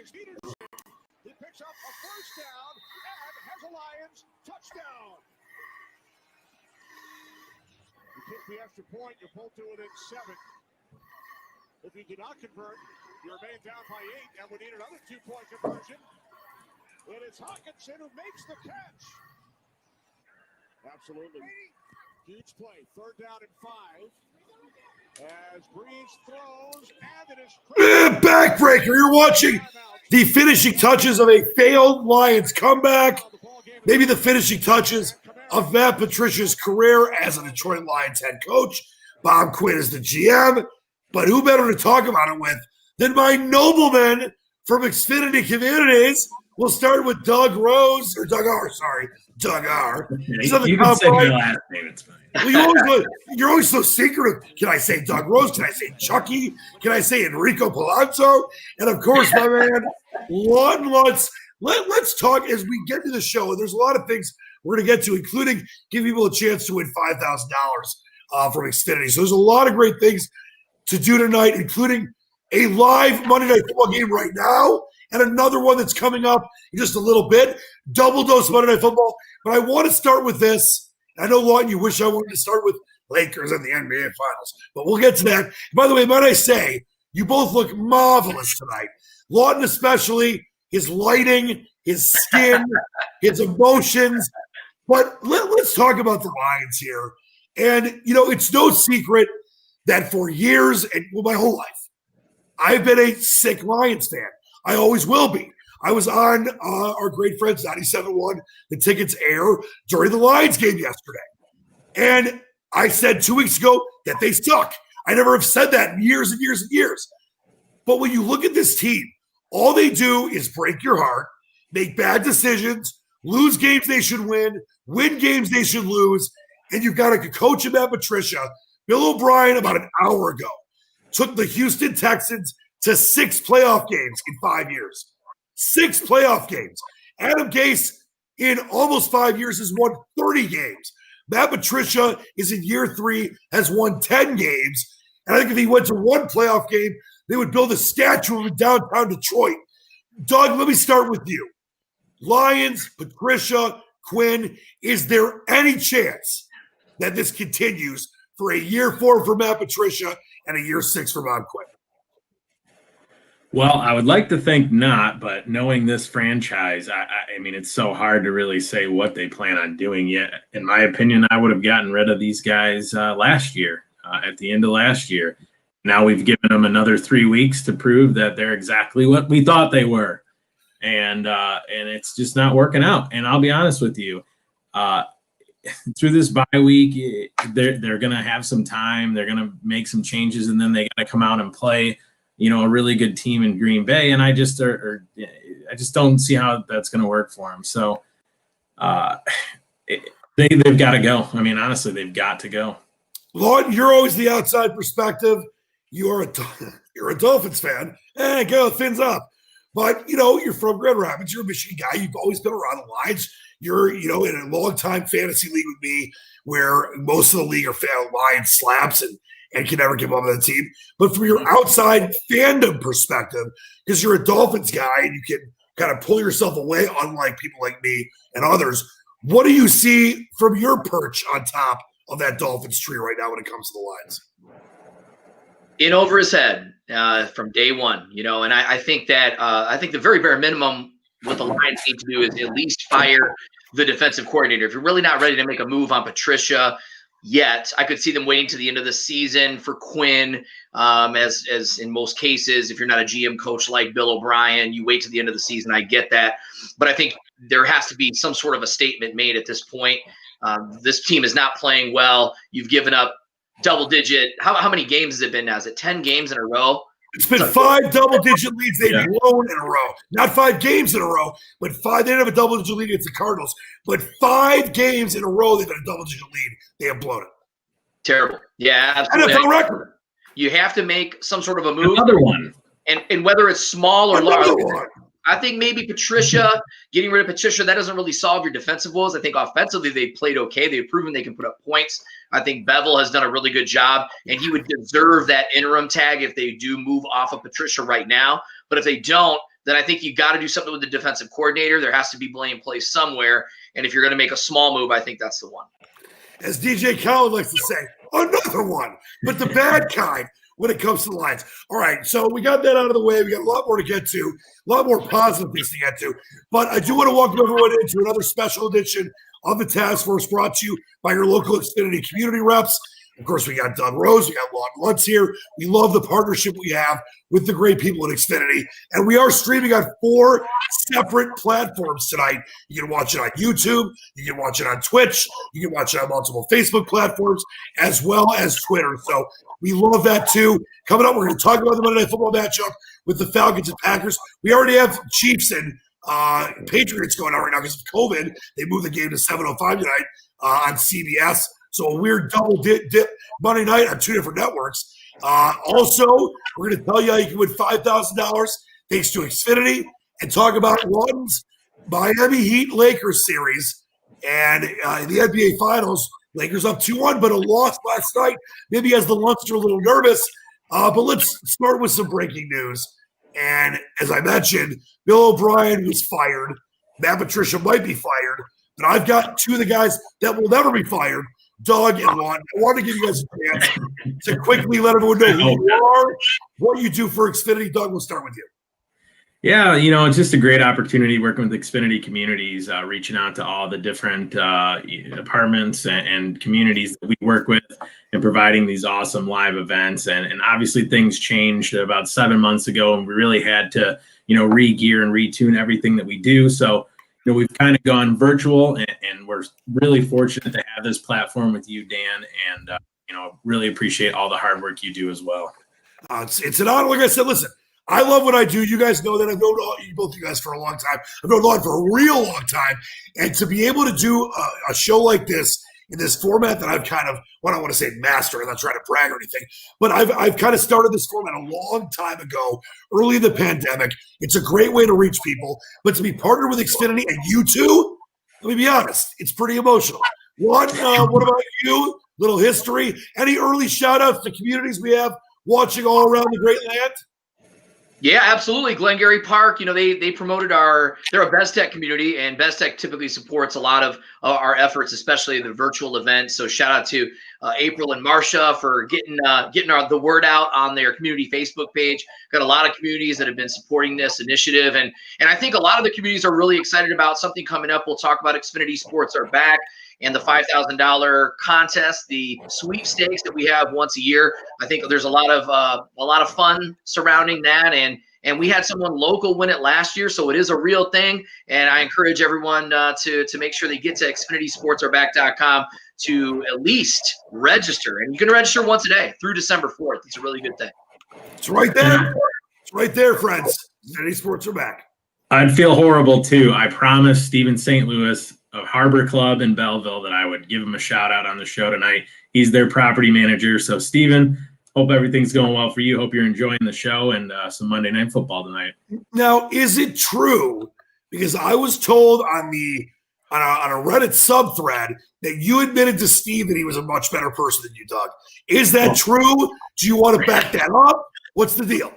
his leadership. He picks up a first down and has a Lions touchdown. You kick the extra point, you pull to within 7. If you do not convert, you remain down by 8, and we need another 2-point conversion. It is Hawkinson who makes the catch. Absolutely. Huge play. 3rd down and 5. As Breeze throws, and it is backbreaker. You're watching the finishing touches of a failed Lions comeback. Maybe the finishing touches of Matt Patricia's career as a Detroit Lions head coach. Bob Quinn is the GM. But who better to talk about it with than my nobleman from Xfinity Communities? We'll start with Doug Rose, or Doug R, sorry. Doug R. He's on the you can say my last name, it's fine. Well, you're always so secretive. Can I say Doug Rose? Can I say Chucky? Can I say Enrico Palazzo? And, of course, my man, Lawton Lunce. Let's talk as we get to the show. There's a lot of things we're going to get to, including giving people a chance to win $5,000 from Xfinity. So there's a lot of great things to do tonight, including a live Monday Night Football game right now and another one that's coming up in just a little bit. Double dose Monday Night Football. But I want to start with this. I know, Lawton, you wish I wanted to start with Lakers in the NBA Finals, but we'll get to that. By the way, might I say, you both look marvelous tonight. Lawton especially, his lighting, his skin, his emotions. But let's talk about the Lions here. And, it's no secret that for years and my whole life, I've been a sick Lions fan. I always will be. I was on our great friends 97.1, the tickets air during the Lions game yesterday. And I said 2 weeks ago that they suck. I never have said that in years and years and years. But when you look at this team, all they do is break your heart, make bad decisions, lose games they should win games they should lose. And you've got a coach in Matt Patricia. Bill O'Brien, about an hour ago, took the Houston Texans to 6 playoff games in 5 years. 6 playoff games. Adam Gase, in almost 5 years, has won 30 games. Matt Patricia is in year 3, has won 10 games. And I think if he went to 1 playoff game, they would build a statue of him in downtown Detroit. Doug, let me start with you. Lions, Patricia, Quinn, is there any chance that this continues for a year 4 for Matt Patricia and a year 6 for Bob Quinn? Well, I would like to think not, but knowing this franchise, I mean, it's so hard to really say what they plan on doing yet. In my opinion, I would have gotten rid of these guys last year, at the end of last year. Now we've given them another 3 weeks to prove that they're exactly what we thought they were. And it's just not working out. And I'll be honest with you, through this bye week, they're going to have some time. They're going to make some changes, and then they got to come out and play, a really good team in Green Bay. And I just don't see how that's going to work for them. So they've got to go. I mean, honestly, they've got to go. Lawton, you're always the outside perspective. You're a Dolphins fan. Go fins up. But, you're from Grand Rapids. You're a Michigan guy. You've always been around the Lions. You're, in a long-time fantasy league with me where most of the league are Lions slaps and can never give up on the team. But from your outside fandom perspective, because you're a Dolphins guy and you can kind of pull yourself away, unlike people like me and others, what do you see from your perch on top of that Dolphins tree right now when it comes to the Lions? In over his head from day one, and I think that I think the very bare minimum what the Lions need to do is at least fire the defensive coordinator. If you're really not ready to make a move on Patricia yet, I could see them waiting to the end of the season for Quinn. As in most cases, if you're not a GM coach like Bill O'Brien, you wait to the end of the season. I get that. But I think there has to be some sort of a statement made at this point. This team is not playing well. You've given up double-digit. How many games has it been now? Is it 10 games in a row? It's been 5 double-digit leads they've blown in a row. Not 5 games in a row, but 5. They didn't have a double-digit lead against the Cardinals. But 5 games in a row they've had a double-digit lead. They have blown it. Terrible. Yeah, absolutely. NFL record. You have to make some sort of a move. Another one. And whether it's small or large. I think maybe Patricia, getting rid of Patricia, that doesn't really solve your defensive woes. I think offensively they've played okay. They've proven they can put up points. I think Bevel has done a really good job, and he would deserve that interim tag if they do move off of Patricia right now. But if they don't, then I think you got to do something with the defensive coordinator. There has to be blame placed somewhere. And if you're going to make a small move, I think that's the one. As DJ Khaled likes to say, another one, but the bad kind when it comes to the Lions. All right, so we got that out of the way. We got a lot more to get to, a lot more positive things to get to. But I do want to welcome everyone into another special edition of the Task Force brought to you by your local Xfinity community reps. Of course, we got Doug Rose, we got Lawton Lunce here. We love the partnership we have with the great people at Xfinity. And we are streaming on 4 separate platforms tonight. You can watch it on YouTube, you can watch it on Twitch, you can watch it on multiple Facebook platforms, as well as Twitter. So we love that too. Coming up, we're going to talk about the Monday Night Football matchup with the Falcons and Packers. We already have Chiefs and Patriots going on right now because of COVID. They moved the game to 7:05 tonight on CBS. So a weird double dip Monday night on 2 different networks. Also, we're going to tell you how you can win $5,000 thanks to Xfinity and talk about Lawton's Miami Heat Lakers series. And in the NBA Finals, Lakers up 2-1, but a loss last night. Maybe has the Lunster a little nervous. But let's start with some breaking news. And as I mentioned, Bill O'Brien was fired. Matt Patricia might be fired. But I've got 2 of the guys that will never be fired, Doug and Lawton. I want to give you guys a chance to quickly let everyone know who you are, what you do for Xfinity. Doug, we'll start with you. Yeah, it's just a great opportunity working with Xfinity Communities, reaching out to all the different apartments and communities that we work with and providing these awesome live events. And obviously things changed about 7 months ago, and we really had to, re-gear and retune everything that we do. So, we've kind of gone virtual, and we're really fortunate to have this platform with you, Dan, and, really appreciate all the hard work you do as well. It's an honor. Like I said, listen, I love what I do. You guys know that. I've known both you guys for a long time. I've known Lawton for a real long time. And to be able to do a show like this in this format that I've kind of, I don't want to say mastered, I'm not trying to brag or anything, but I've kind of started this format a long time ago, early in the pandemic. It's a great way to reach people. But to be partnered with Xfinity and you two, let me be honest, it's pretty emotional. What about you? Little history. Any early shout-outs to communities we have watching all around the great land? Yeah, absolutely. Glengarry Park, they promoted they're a Best Tech community, and Best Tech typically supports a lot of our efforts, especially the virtual events. So shout out to April and Marcia for getting the word out on their community Facebook page. Got a lot of communities that have been supporting this initiative. And I think a lot of the communities are really excited about something coming up. We'll talk about Xfinity Sports are back, and the $5,000 contest, the sweepstakes that we have once a year. I think there's a lot of fun surrounding that, and we had someone local win it last year, so it is a real thing. And I encourage everyone to make sure they get to XfinitySportsAreBack.com to at least register, and you can register once a day through December 4th. It's a really good thing. It's right there. It's right there, friends. Xfinity Sports are back. I'd feel horrible too. I promised Steven St. Louis of Harbor Club in Belleville that I would give him a shout out on the show tonight. He's their property manager. So Steven, hope everything's going well for you. Hope you're enjoying the show and some Monday Night Football tonight. Now, is it true? Because I was told on a Reddit sub thread that you admitted to Steve that he was a much better person than you, Doug. Is that true? Do you want to back that up? What's the deal?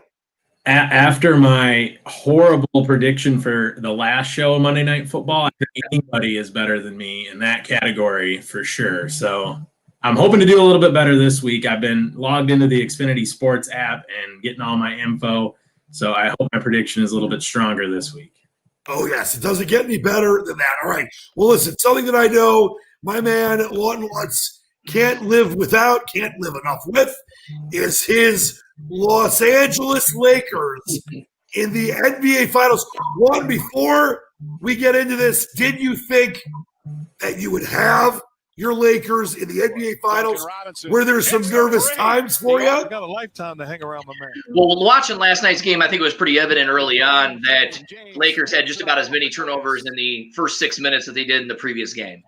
After my horrible prediction for the last show of Monday Night Football, I think anybody is better than me in that category for sure. So I'm hoping to do a little bit better this week. I've been logged into the Xfinity Sports app and getting all my info. So I hope my prediction is a little bit stronger this week. Oh, yes. It doesn't get any better than that. All right. Well, listen, something that I know my man Lawton Lunce can't live enough with is his Los Angeles Lakers in the NBA Finals. One, before we get into this, did you think that you would have your Lakers in the NBA Finals? Were there some nervous times for you? Got a lifetime to hang around my man. Well, watching last night's game, I think it was pretty evident early on that Lakers had just about as many turnovers in the first 6 minutes that they did in the previous game.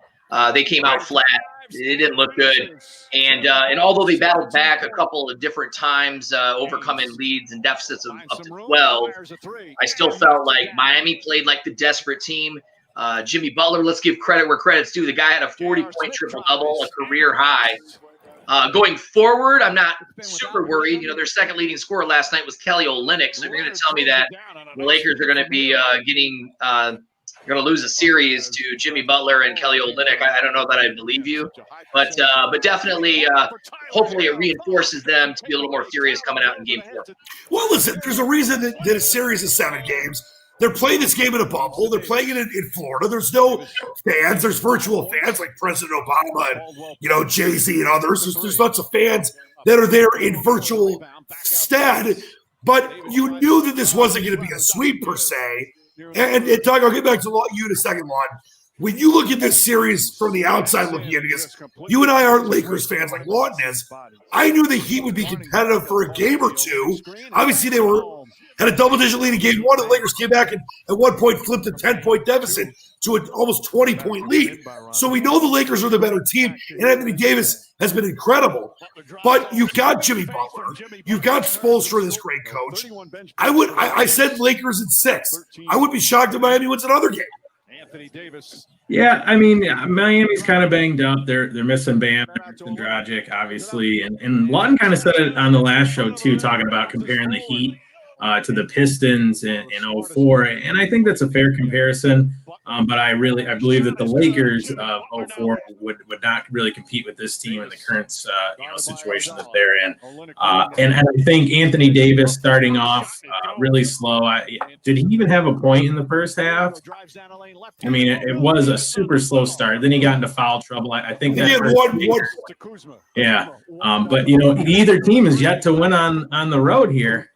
They came out flat. It didn't look good. And although they battled back a couple of different times, overcoming leads and deficits of up to 12, I still felt like Miami played like the desperate team. Jimmy Butler, let's give credit where credit's due. The guy had a 40-point triple-double, a career high. Going forward, I'm not super worried. Their second leading scorer last night was Kelly Olynyk. So if you're going to tell me that the Lakers are going to be going to lose a series to Jimmy Butler and Kelly Olynyk, I don't know that I believe you. But definitely, hopefully it reinforces them to be a little more serious coming out in Game 4. Well, listen, there's a reason that a series of 7 games. They're playing this game in a bubble. They're playing it in Florida. There's no fans. There's virtual fans like President Obama and, Jay-Z and others. There's lots of fans that are there in virtual stead. But you knew that this wasn't going to be a sweep per se. And Doug, I'll get back to you in a second, Lawton. When you look at this series from the outside looking in, because you and I aren't Lakers fans like Lawton is, I knew the Heat would be competitive for a game or two. Obviously, they had a double-digit lead in Game 1, and the Lakers came back and at one point flipped a 10-point deficit to an almost 20-point lead. So we know the Lakers are the better team, and Anthony Davis has been incredible. But you've got Jimmy Butler. You've got Spoelstra, this great coach. I said Lakers in 6. I would be shocked if Miami wins another game. Yeah, I mean, Miami's kind of banged up. They're missing Bam, and Dragic, obviously. And Lawton kind of said it on the last show, too, talking about comparing the Heat to the Pistons in 04. And I think that's a fair comparison. But I believe that the Lakers of 04 would not really compete with this team in the current situation that they're in. And I think Anthony Davis starting off really slow. Did he even have a point in the first half? I mean, it was a super slow start. Then he got into foul trouble. I think that but either team is yet to win on the road here.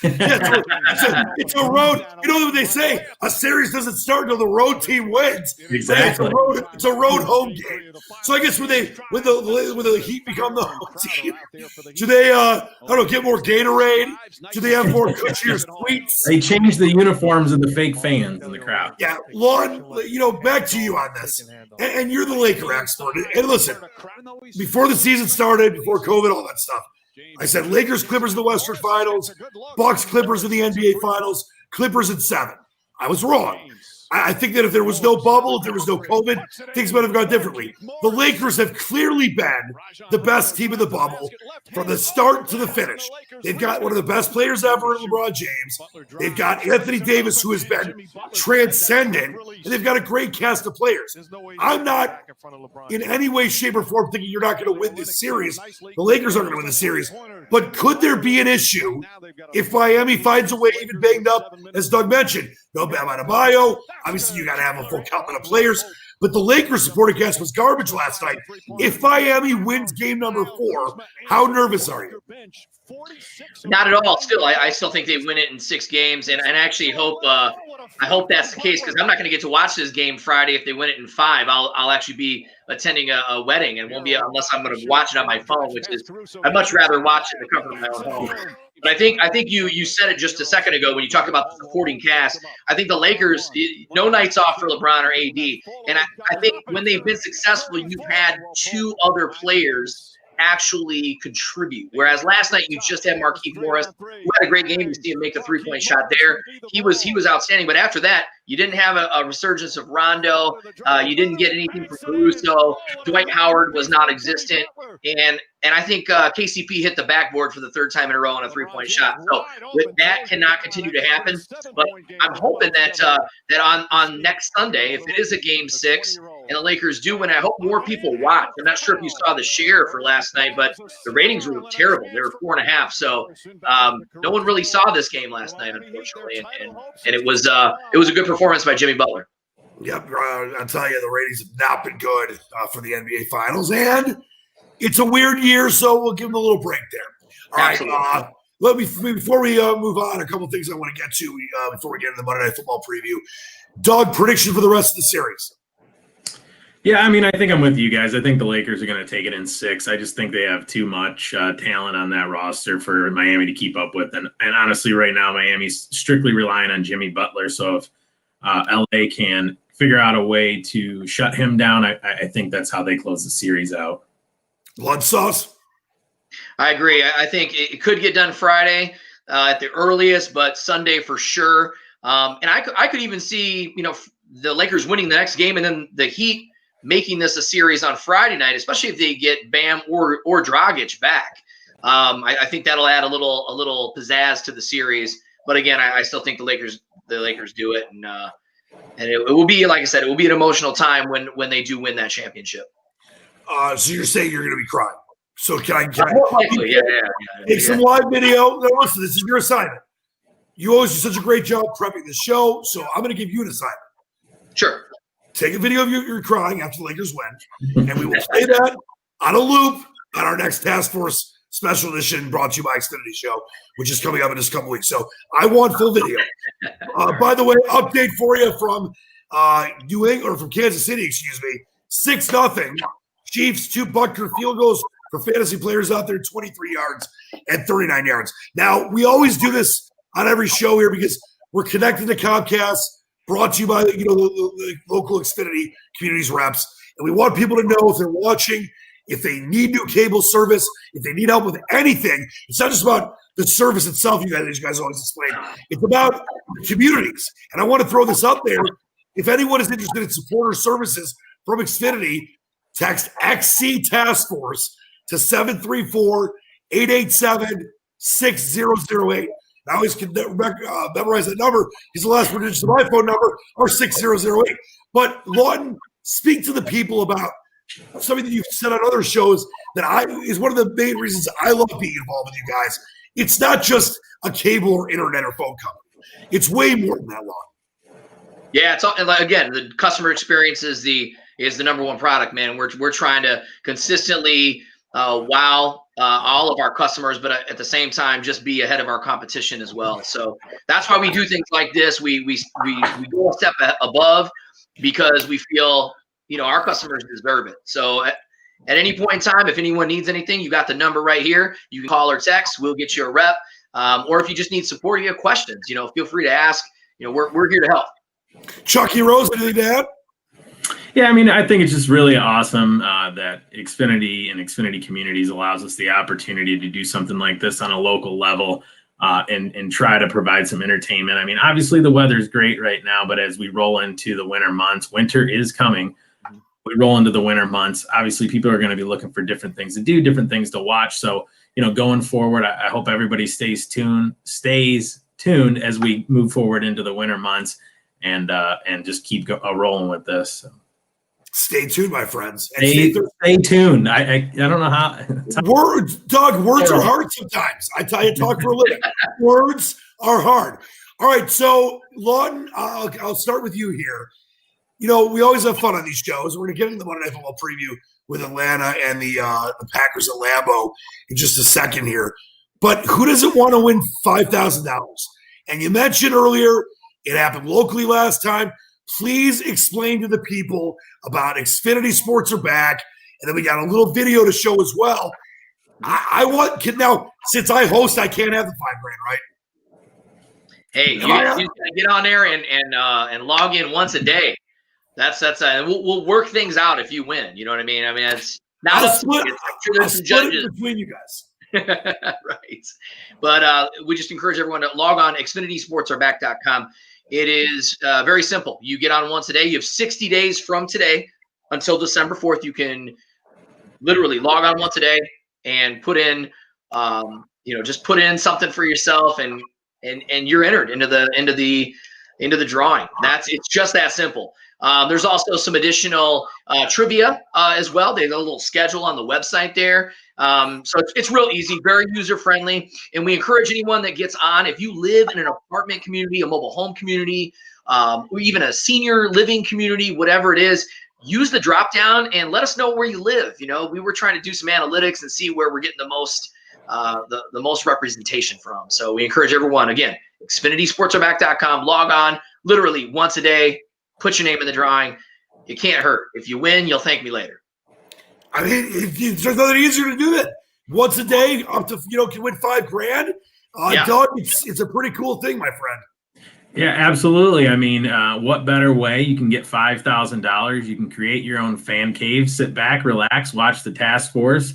It's a road. You know what they say? A series doesn't start until the road team wins. Exactly. It's a road home game. So I guess when the Heat become the home team, do they get more Gatorade? Do they have more cushier sweets? They changed the uniforms of the fake fans in the crowd. Yeah, Lawton, back to you on this. And you're the Laker expert. And listen, before the season started, before COVID, all that stuff, I said Lakers, Clippers in the Western Finals, Bucks, Clippers in the NBA Finals, Clippers in 7. I was wrong. I think that if there was no bubble, if there was no COVID, things might have gone differently. The Lakers have clearly been the best team in the bubble from the start to the finish. They've got one of the best players ever in LeBron James. They've got Anthony Davis, who has been transcendent, and they've got a great cast of players. I'm not in any way, shape, or form thinking you're not going to win this series. The Lakers aren't going to win the series. But could there be an issue if Miami finds a way, even banged up, as Doug mentioned? No Bam Adebayo. Obviously, you got to have a full complement of players. But the Lakers supporting cast was garbage last night. If Miami wins game number 4, how nervous are you? Not at all. Still, I still think they win it in 6 games, and I actually hope that's the case, because I'm not going to get to watch this game Friday if they win it in 5. I'll actually be attending a wedding, and won't be unless I'm going to watch it on my phone, which is I'd much rather watch it in the comfort of my own home. But I think you said it just a second ago when you talked about the supporting cast. I think the Lakers, no nights off for LeBron or AD, and I think when they've been successful, you've had 2 other players actually contribute. Whereas last night you just had Markieff Morris, who had a great game. You see him make a 3-point shot there. He was outstanding. But after that, you didn't have a resurgence of Rondo. You didn't get anything from Caruso. Dwight Howard was non-existent. And I think KCP hit the backboard for the 3rd time in a row on a 3-point shot. So that cannot continue to happen. But I'm hoping that on next Sunday, if it is a game 6 and the Lakers do win, I hope more people watch. I'm not sure if you saw the share for last night, but the ratings were terrible. They were 4.5. So no one really saw this game last night, unfortunately. And it was a good performance by Jimmy Butler. Yep, I'll tell you, the ratings have not been good for the NBA Finals, and it's a weird year, so we'll give them a little break there. All right, before we move on, a couple things I want to get to before we get into the Monday Night Football preview. Doug, prediction for the rest of the series? Yeah, I mean, I think I'm with you guys. I think the Lakers are going to take it in 6. I just think they have too much talent on that roster for Miami to keep up with. And honestly, right now, Miami's strictly relying on Jimmy Butler. So if LA can figure out a way to shut him down, I think that's how they close the series out. Lunce sauce? I agree. I think it could get done Friday at the earliest, but Sunday for sure. And I could even see, the Lakers winning the next game, and then the Heat making this a series on Friday night, especially if they get Bam or Dragic back. I think that'll add a little pizzazz to the series. But again, I still think the Lakers do it, and it will be, like I said, it will be an emotional time when they do win that championship. So you're saying you're going to be crying. So can I likely, yeah. Take some live video? No, listen, this is your assignment. You always do such a great job prepping the show, so I'm going to give you an assignment. Sure. Take a video of you crying after the Lakers win, and we will play that on a loop on our next Task Force special edition brought to you by Xfinity show, which is coming up in just a couple weeks. So I want full video. By the way, update for you from from Kansas City, excuse me, 6-0. Chiefs, 2 Butker field goals for fantasy players out there, 23 yards and 39 yards. Now, we always do this on every show here because we're connected to Comcast, brought to you by the local Xfinity Communities reps. And we want people to know if they're watching, if they need new cable service, if they need help with anything. It's not just about the service itself, you guys always explain. It's about the communities. And I want to throw this up there. If anyone is interested in supporter services from Xfinity, text XC Task Force to 734-887-6008. I always can memorize that number because the last four digits of my phone number are 6008. But Lawton, speak to the people about something that you've said on other shows that is one of the main reasons I love being involved with you guys. It's not just a cable or internet or phone company. It's way more than that, Lawton. Yeah, it's all, again, the customer experience is the number one product, man. We're trying to consistently wow all of our customers, but at the same time, just be ahead of our competition as well. So that's why we do things like this. We go a step above because we feel, our customers deserve it. So at any point in time, if anyone needs anything, you got the number right here. You can call or text. We'll get you a rep. Or if you just need support, you have questions, feel free to ask. We're here to help. Chucky Rose, anything to add? Yeah, I think it's just really awesome that Xfinity and Xfinity Communities allows us the opportunity to do something like this on a local level and try to provide some entertainment. Obviously the weather's great right now, but as we roll into the winter months, winter is coming. We roll into the winter months. Obviously, people are going to be looking for different things to do, different things to watch. So, going forward, I hope everybody stays tuned as we move forward into the winter months and just keep rolling with this. So. Stay tuned, my friends. And stay tuned. I don't know how. Words are hard sometimes. I tell you, talk for a living. Words are hard. All right, so Lawton, I'll start with you here. We always have fun on these shows. We're going to get into the Monday Night Football preview with Atlanta and the Packers at Lambeau in just a second here. But who doesn't want to win $5,000? And you mentioned earlier it happened locally last time. Please explain to the people about Xfinity Sports are back. And then we got a little video to show as well. Now, since I host, I can't have the $5,000, right? Hey, you gotta get on there and log in once a day. That's we'll work things out if you win. You know what I mean? It's not up to me. I'm sure there's some judges between you guys. Right. But we just encourage everyone to log on XfinitySportsAreBack.com. It is very simple. You get on once a day. You have 60 days from today until December 4th. You can literally log on once a day and put in, just put in something for yourself, and you're entered into the drawing. It's just that simple. There's also some additional trivia as well. They have a little schedule on the website there. So it's real easy, very user-friendly. And we encourage anyone that gets on, if you live in an apartment community, a mobile home community, or even a senior living community, whatever it is, use the drop-down and let us know where you live. We were trying to do some analytics and see where we're getting the most representation from. So we encourage everyone, again, XfinitySportsAreBack.com, log on literally once a day. Put your name in the drawing. It can't hurt. If you win, you'll thank me later. There's nothing easier to do that. Once a day, up to can win $5,000. Yeah. Doug, it's a pretty cool thing, my friend. Yeah, absolutely. What better way? You can get $5,000. You can create your own fan cave, sit back, relax, watch the Task Force,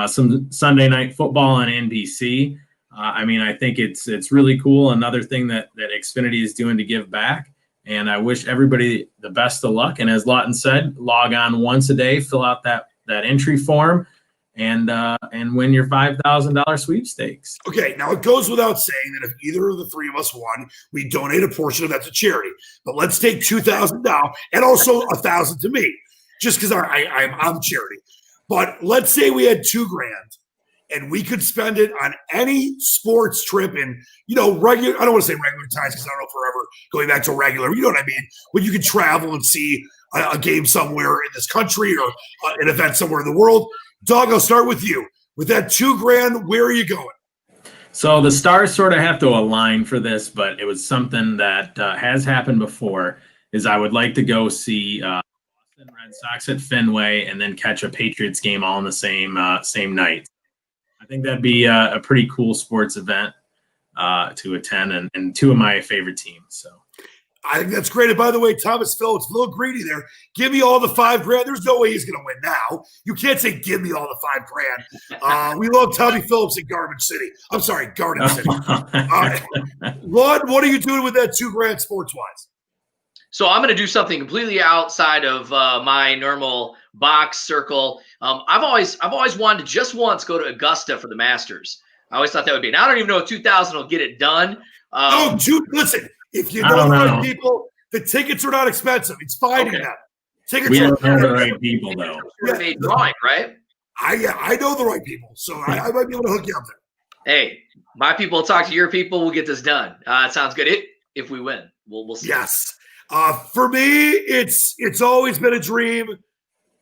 some Sunday Night Football on NBC. I think it's really cool. Another thing that Xfinity is doing to give back. And I wish everybody the best of luck. And as Lawton said, log on once a day, fill out that entry form, and win your $5,000 sweepstakes. Okay, now it goes without saying that if either of the three of us won, we donate a portion of that to charity. But let's take $2,000 now, and also $1,000 to me, just because I'm charity. But let's say we had $2,000, and we could spend it on any sports trip in, regular. I don't want to say regular times because I don't know forever going back to regular. You know what I mean? When you can travel and see a game somewhere in this country or an event somewhere in the world. Doug, I'll start with you. With that $2,000, where are you going? So the stars sort of have to align for this, but it was something that has happened before. Is I would like to go see Boston Red Sox at Fenway and then catch a Patriots game all in the same night. I think that'd be a pretty cool sports event to attend, and two of my favorite teams. So I think that's great. And by the way, Thomas Phillips, a little greedy there. Give me all the $5,000. There's no way he's going to win now. You can't say give me all the $5,000. We love Tommy Phillips in Garden City. Lawton, what are you doing with that $2,000 sports-wise? So I'm going to do something completely outside of my normal box circle. I've always wanted to just once go to Augusta for the Masters. I always thought that would be. Now I don't even know if 2,000 will get it done. Listen. If you know the right people, the tickets are not expensive. It's finding them. Tickets we are don't know the right people, though. Yeah, drawing, right? I know the right people, so I might be able to hook you up there. Hey, my people will talk to your people. We'll get this done. It sounds good. If we win, we'll see. Yes. For me, it's always been a dream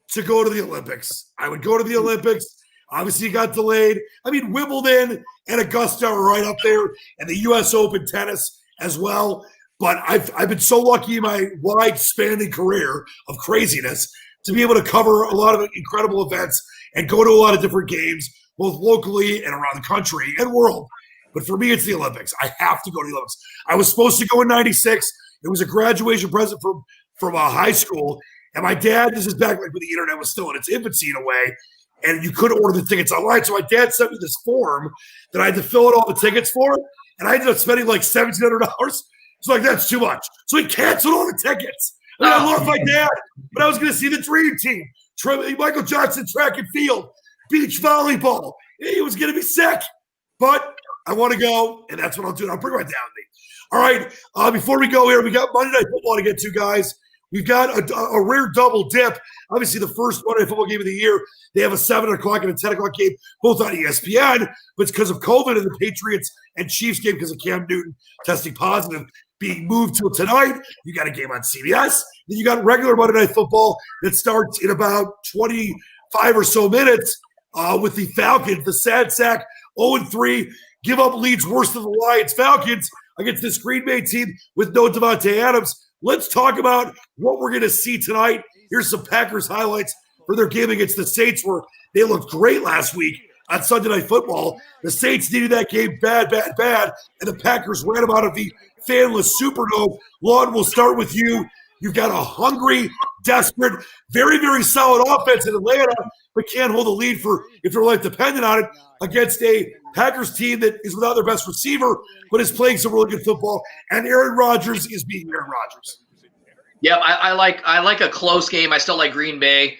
to go to the Olympics. I would go to the Olympics. Obviously, it got delayed. I mean, Wimbledon and Augusta are right up there, and the U.S. Open tennis as well. But I've been so lucky in my wide-spanning career of craziness to be able to cover a lot of incredible events and go to a lot of different games, both locally and around the country and world. But for me, it's the Olympics. I have to go to the Olympics. I was supposed to go in '96. It was a graduation present from high school. And my dad, this is back like when the internet was still in its infancy in a way, and you couldn't order the tickets online. So my dad sent me this form that I had to fill out all the tickets for. And I ended up spending like $1,700. It's like, that's too much. So he canceled all the tickets. I mean, I love my dad, but I was going to see the dream team. Michael Johnson, track and field, beach volleyball. He was going to be sick. But I want to go, and that's what I'll do. I'll bring my dad with me. All right, before we go here, we got Monday Night Football to get to, guys. We've got a rare double dip. Obviously, the first Monday Night Football game of the year, they have a 7 o'clock and a 10 o'clock game, both on ESPN. But it's because of COVID and the Patriots and Chiefs game because of Cam Newton testing positive being moved till tonight. You got a game on CBS. Then you got regular Monday Night Football that starts in about 25 or so minutes with the Falcons, the sad sack, 0-3, give up leads worse than the Lions. Falcons against this Green Bay team with no Devontae Adams. Let's talk about what we're going to see tonight. Here's some Packers highlights for their game against the Saints where they looked great last week on Sunday Night Football. The Saints needed that game bad, and the Packers ran them out of the fanless Superdome. Lawton, we'll start with you. You've got a hungry, desperate, very, very solid offense in Atlanta, but can't hold a lead for if their life depended on it against a Packers team that is without their best receiver, but is playing some really good football. And Aaron Rodgers is being Aaron Rodgers. Yeah, I like a close game. I still like Green Bay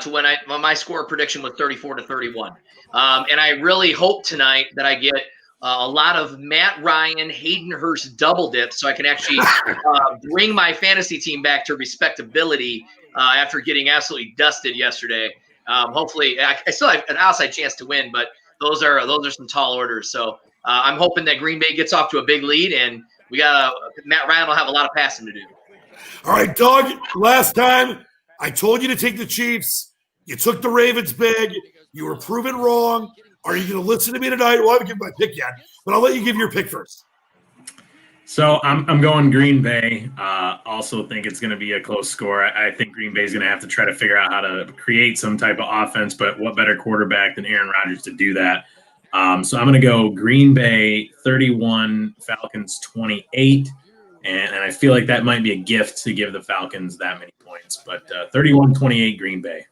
to win. My score prediction was 34-31. And I really hope tonight that I get a lot of Matt Ryan, Hayden Hurst double dip so I can actually bring my fantasy team back to respectability after getting absolutely dusted yesterday. Hopefully, I still have an outside chance to win, but those are some tall orders. So I'm hoping that Green Bay gets off to a big lead, and Matt Ryan will have a lot of passing to do. All right, Doug, last time I told you to take the Chiefs. You took the Ravens big. You were proven wrong. Are you going to listen to me tonight? Well, I haven't given my pick yet, but I'll let you give your pick first. So I'm going Green Bay. Also think it's going to be a close score. I think Green Bay is going to have to try to figure out how to create some type of offense, but what better quarterback than Aaron Rodgers to do that? So I'm going to go Green Bay 31, Falcons 28, and I feel like that might be a gift to give the Falcons that many points, but 31-28 Green Bay.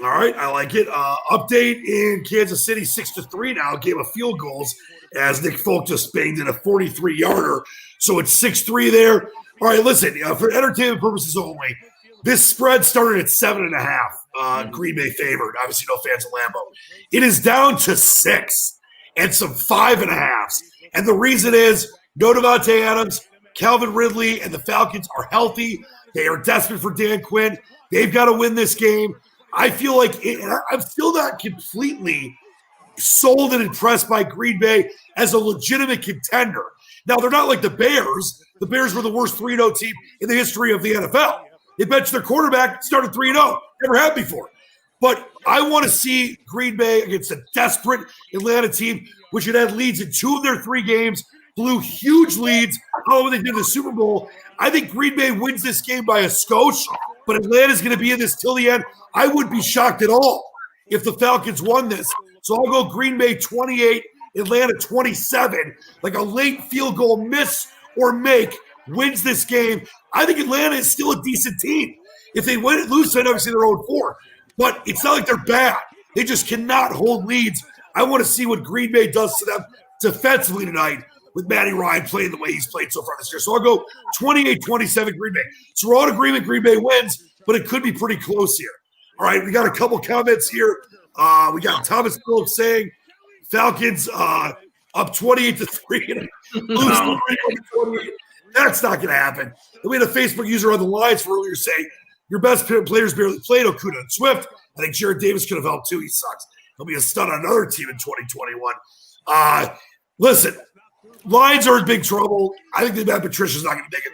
All right, I like it. Update in Kansas City, 6-3 now, game of field goals as Nick Folk just banged in a 43-yarder. So it's 6-3 there. All right, listen, for entertainment purposes only, this spread started at 7.5. Green Bay favored. Obviously, no fans of Lambeau. It is down to 6 and some 5.5s. And the reason is no Devontae Adams, Calvin Ridley, and the Falcons are healthy. They are desperate for Dan Quinn. They've got to win this game. I feel like I'm still not completely sold and impressed by Green Bay as a legitimate contender. Now, they're not like the Bears. The Bears were the worst 3-0 team in the history of the NFL. They benched their quarterback, started 3-0. Never happened before. But I want to see Green Bay against a desperate Atlanta team, which had had leads in 2 of their 3 games, blew huge leads. Oh, they did in the Super Bowl. I think Green Bay wins this game by a skosh, but Atlanta's going to be in this till the end. I wouldn't be shocked at all if the Falcons won this. So I'll go Green Bay 28, Atlanta 27, like a late field goal miss or make wins this game. I think Atlanta is still a decent team. If they win, lose, then obviously they're 0-4. But it's not like they're bad. They just cannot hold leads. I want to see what Green Bay does to them defensively tonight with Matty Ryan playing the way he's played so far this year. So I'll go 28-27 Green Bay. So we're all in agreement Green Bay wins, but it could be pretty close here. All right, we got a couple comments here. We got Thomas Phillips saying Falcons up 28-3 and lose 28. That's not going to happen. And we had a Facebook user on the lines for earlier saying your best players barely played, Okudah and Swift. I think Jared Davis could have helped too. He sucks. He'll be a stud on another team in 2021. Listen, Lions are in big trouble. I think that Matt Patricia's not going to make it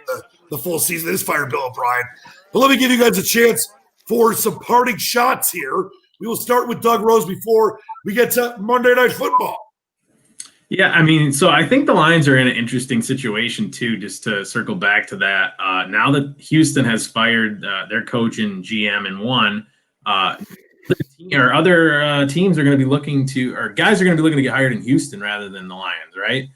the full season. They just fired Bill O'Brien. But let me give you guys a chance for some parting shots here. We will start with Doug Rose before we get to Monday Night Football. Yeah, I mean, so I think the Lions are in an interesting situation, too, just to circle back to that. Now that Houston has fired their coach and GM and won, other teams are going to be looking to – or guys are going to be looking to get hired in Houston rather than the Lions, right?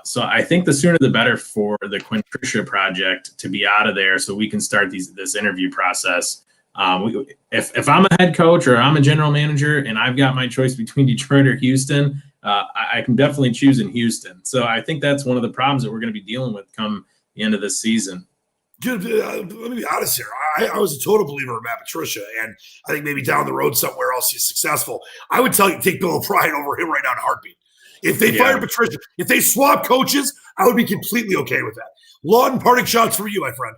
So I think the sooner the better for the Quinn Patricia project to be out of there so we can start this interview process. If I'm a head coach or I'm a general manager and I've got my choice between Detroit or Houston, I can definitely choose in Houston. So I think that's one of the problems that we're going to be dealing with come the end of this season. Dude, let me be honest here. I was a total believer in Matt Patricia, and I think maybe down the road somewhere else he's successful. I would tell you take Bill O'Brien over him right now in a heartbeat. If they fired Patricia, if they swap coaches, I would be completely okay with that. Lawton, parting shots for you, my friend.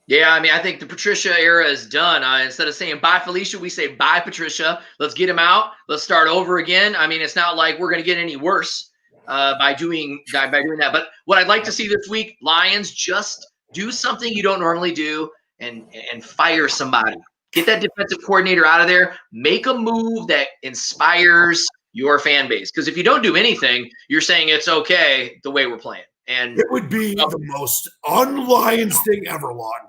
Yeah, I mean, I think the Patricia era is done. Instead of saying bye, Felicia, we say bye, Patricia. Let's get him out. Let's start over again. I mean, it's not like we're going to get any worse by doing that. But what I'd like to see this week, Lions, just do something you don't normally do and fire somebody. Get that defensive coordinator out of there. Make a move that inspires your fan base. Because if you don't do anything, you're saying it's okay the way we're playing. And it would be the most un-Lions thing ever, Lawton.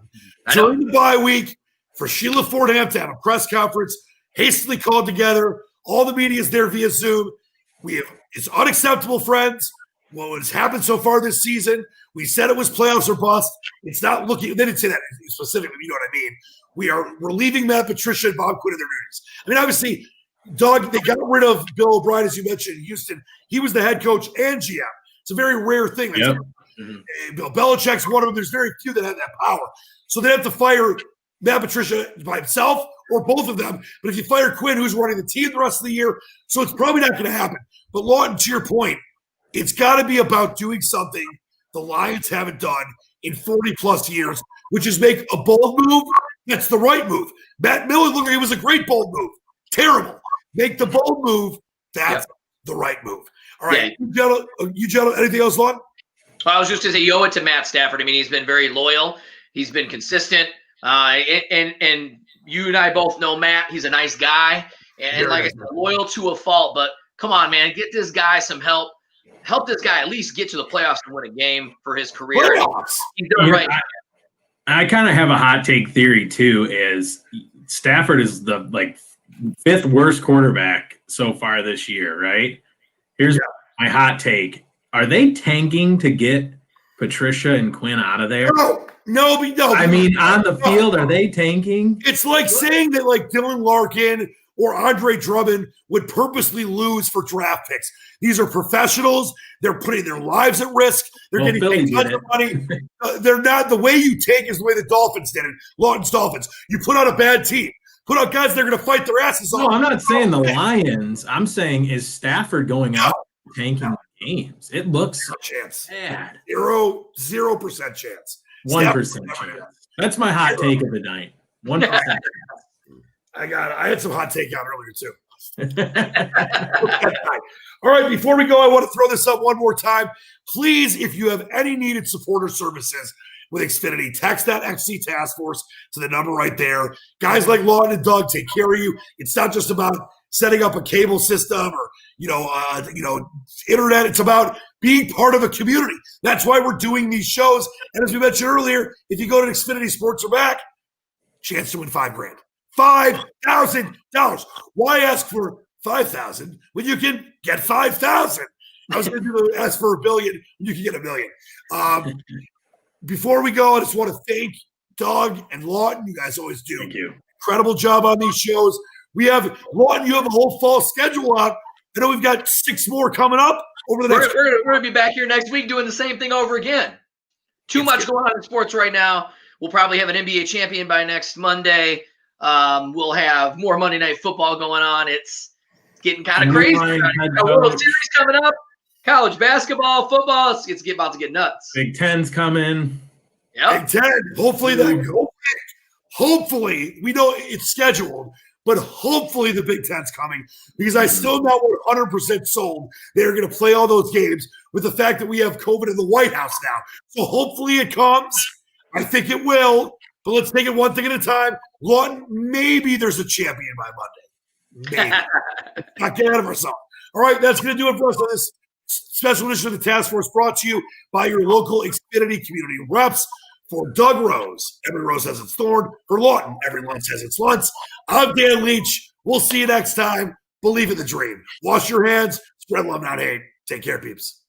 During the bye week, for Sheila Fordham to have a press conference, hastily called together, all the media is there via Zoom. It's unacceptable, friends. What has happened so far this season, we said it was playoffs or bust. It's not looking – they didn't say that specifically, you know what I mean. We're leaving Matt Patricia and Bob Quinn in their duties. I mean, obviously, Doug, they got rid of Bill O'Brien, as you mentioned, in Houston. He was the head coach and GM. It's a very rare thing. Yep. Bill Belichick's one of them. There's very few that have that power. So they have to fire Matt Patricia by himself or both of them. But if you fire Quinn, who's running the team the rest of the year, so it's probably not going to happen. But Lawton, to your point, it's got to be about doing something the Lions haven't done in 40-plus years, which is make a bold move. That's the right move. Matt Miller looked like it was a great bold move. Terrible. Make the bold move. That's the right move. All right. Yeah. You gentlemen, anything else, Lawton? I was just going to say, you owe it to Matt Stafford. I mean, he's been very loyal. He's been consistent. And you and I both know Matt. He's a nice guy. And like I said, loyal to a fault. But come on, man, get this guy some help. Help this guy at least get to the playoffs and win a game for his career. He's done right. I kind of have a hot take theory, too, is Stafford is the, fifth worst quarterback so far this year, right? Here's my hot take. Are they tanking to get Patricia and Quinn out of there? No. I mean, on the field, are they tanking? It's like saying that, Dylan Larkin or Andre Drummond would purposely lose for draft picks. These are professionals. They're putting their lives at risk. They're getting paid tons of money. They're not the way you take is the way the Dolphins did it. Lawton's Dolphins. You put out a bad team. Put out guys that are going to fight their asses off. No, I'm not saying the Lions. I'm saying is Stafford going out tanking games? It looks chance. bad. 0% chance. 1% chance. That's my hot take of the night. 1%. I had some hot take out earlier too. All right, before we go, I want to throw this up one more time. Please, if you have any needed supporter services with Xfinity, text that XC Task Force to the number right there. Guys like Lawton and Doug take care of you. It's not just about setting up a cable system or internet. It's about being part of a community. That's why we're doing these shows. And as we mentioned earlier, if you go to Xfinity Sports or back, chance to win $5,000. $5,000. Why ask for 5,000 when you can get 5,000? I was going to ask for $1 billion when you can get $1 million. Before we go, I just want to thank Doug and Lawton. You guys always do. Thank you. Incredible job on these shows. We have Lawton. You have a whole fall schedule out. I know we've got 6 more coming up over the next. We're going to be back here next week doing the same thing over again. Too much going on in sports right now. We'll probably have an NBA champion by next Monday. We'll have more Monday Night Football going on. It's getting kind of crazy. A World Series coming up. College basketball, football. It's about to get nuts. Big Ten's coming. Yep. Big Ten. Hopefully, we know it's scheduled, but hopefully the Big Ten's coming because I still not 100% sold they're going to play all those games with the fact that we have COVID in the White House now. So hopefully it comes. I think it will, but let's take it one thing at a time. Lawton, maybe there's a champion by Monday. Maybe. Not get out of ourselves. All right, that's going to do it for us on this special edition of the Task Force brought to you by your local Xfinity community reps. For Doug Rose, every rose has its thorn. For Lawton, every Lunce has its Lunce. I'm Dan Leach. We'll see you next time. Believe in the dream. Wash your hands. Spread love, not hate. Take care, peeps.